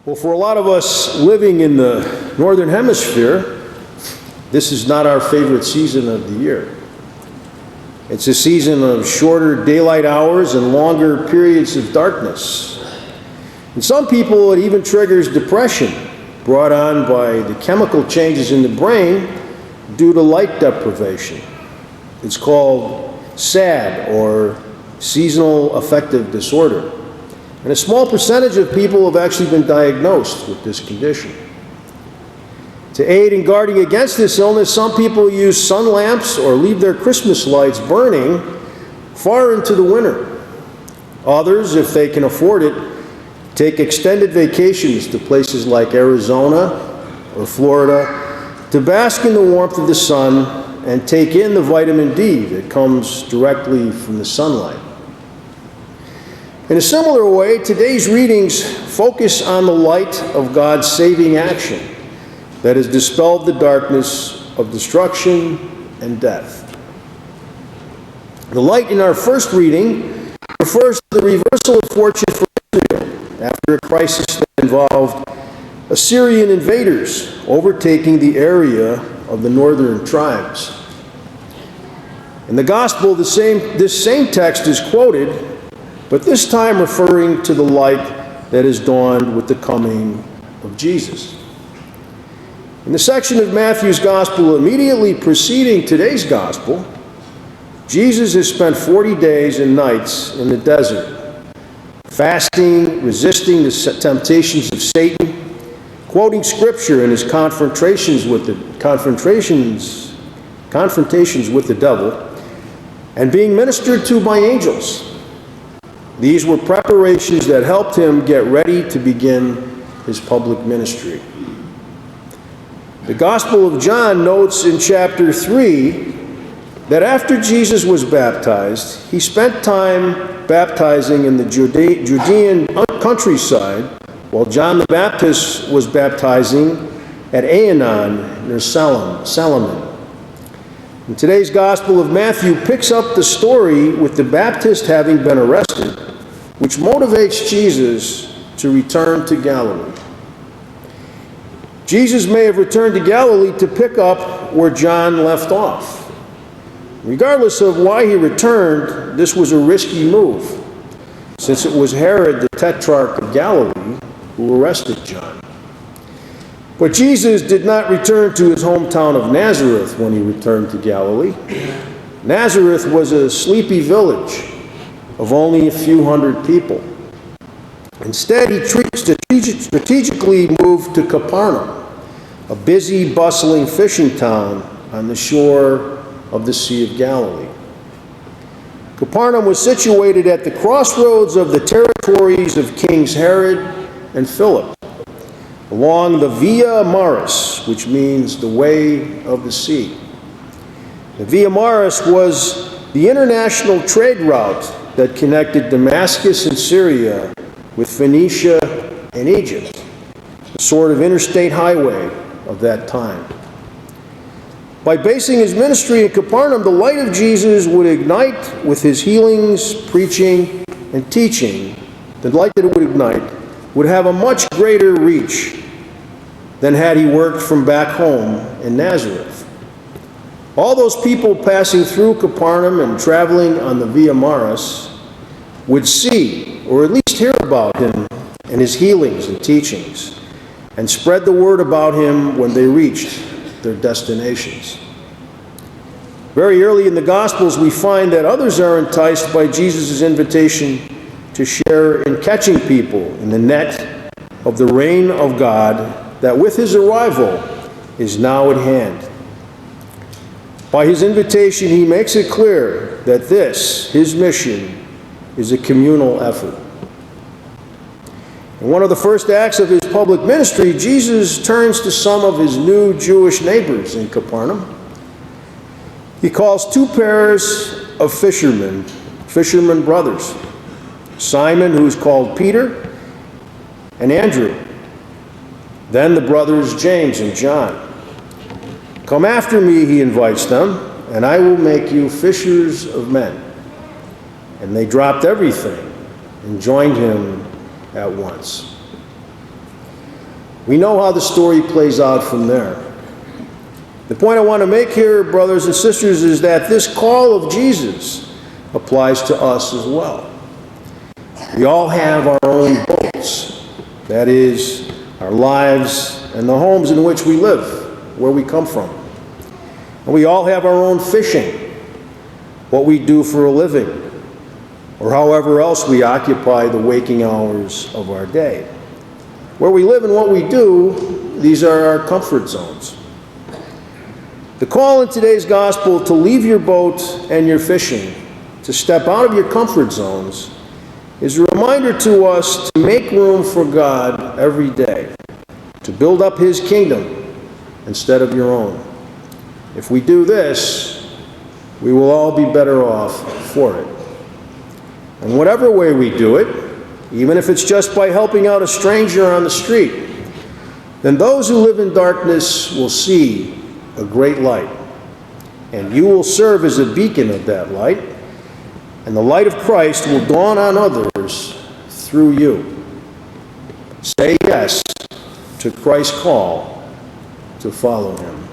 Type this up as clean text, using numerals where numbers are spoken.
Well, for a lot of us living in the Northern Hemisphere, this is not our favorite season of the year. It's a season of shorter daylight hours and longer periods of darkness. In some people, it even triggers depression brought on by the chemical changes in the brain due to light deprivation. It's called SAD, or seasonal affective disorder. And a small percentage of people have actually been diagnosed with this condition. To aid in guarding against this illness, some people use sun lamps or leave their Christmas lights burning far into the winter. Others, if they can afford it, take extended vacations to places like Arizona or Florida to bask in the warmth of the sun and take in the vitamin D that comes directly from the sunlight. In a similar way, today's readings focus on the light of God's saving action that has dispelled the darkness of destruction and death. The light in our first reading refers to the reversal of fortune for Israel after a crisis that involved Assyrian invaders overtaking the area of the northern tribes. In the Gospel, this same text is quoted, but this time referring to the light that has dawned with the coming of Jesus. In the section of Matthew's Gospel immediately preceding today's Gospel, Jesus has spent 40 days and nights in the desert, fasting, resisting the temptations of Satan, quoting Scripture in his confrontations with the devil, and being ministered to by angels. These were preparations that helped him get ready to begin his public ministry. The Gospel of John notes in chapter 3 that after Jesus was baptized, he spent time baptizing in the Judean countryside while John the Baptist was baptizing at Aenon near Salmon. And today's Gospel of Matthew picks up the story with the Baptist having been arrested, which motivates Jesus to return to Galilee. Jesus may have returned to Galilee to pick up where John left off. Regardless of why he returned, this was a risky move, since it was Herod, the Tetrarch of Galilee, who arrested John. But Jesus did not return to his hometown of Nazareth when he returned to Galilee. Nazareth was a sleepy village of only a few hundred people. Instead, he strategically moved to Capernaum, a busy, bustling fishing town on the shore of the Sea of Galilee. Capernaum was situated at the crossroads of the territories of Kings Herod and Philip, along the Via Maris, which means the way of the sea. The Via Maris was the international trade route that connected Damascus and Syria with Phoenicia and Egypt, a sort of interstate highway of that time. By basing his ministry in Capernaum, the light of Jesus would ignite with his healings, preaching, and teaching. The light that it would ignite would have a much greater reach than had he worked from back home in Nazareth. All those people passing through Capernaum and traveling on the Via Maris would see, or at least hear about him and his healings and teachings, and spread the word about him when they reached their destinations. Very early in the Gospels, we find that others are enticed by Jesus' invitation to share in catching people in the net of the reign of God that with his arrival is now at hand. By his invitation, he makes it clear that this, his mission, is a communal effort. In one of the first acts of his public ministry, Jesus turns to some of his new Jewish neighbors in Capernaum. He calls two pairs of fishermen brothers, Simon, who is called Peter, and Andrew. Then the brothers James and John. "Come after me," he invites them, "and I will make you fishers of men." And they dropped everything and joined him at once. We know how the story plays out from there. The point I want to make here, brothers and sisters, is that this call of Jesus applies to us as well. We all have our own boats. That is, our lives and the homes in which we live, where we come from. And we all have our own fishing, what we do for a living, or however else we occupy the waking hours of our day. Where we live and what we do, these are our comfort zones. The call in today's gospel to leave your boat and your fishing, to step out of your comfort zones, is a reminder to us to make room for God every day, to build up His kingdom instead of your own. If we do this, we will all be better off for it. And whatever way we do it, even if it's just by helping out a stranger on the street, then those who live in darkness will see a great light, and you will serve as a beacon of that light, and the light of Christ will dawn on others through you. Say yes to Christ's call to follow Him.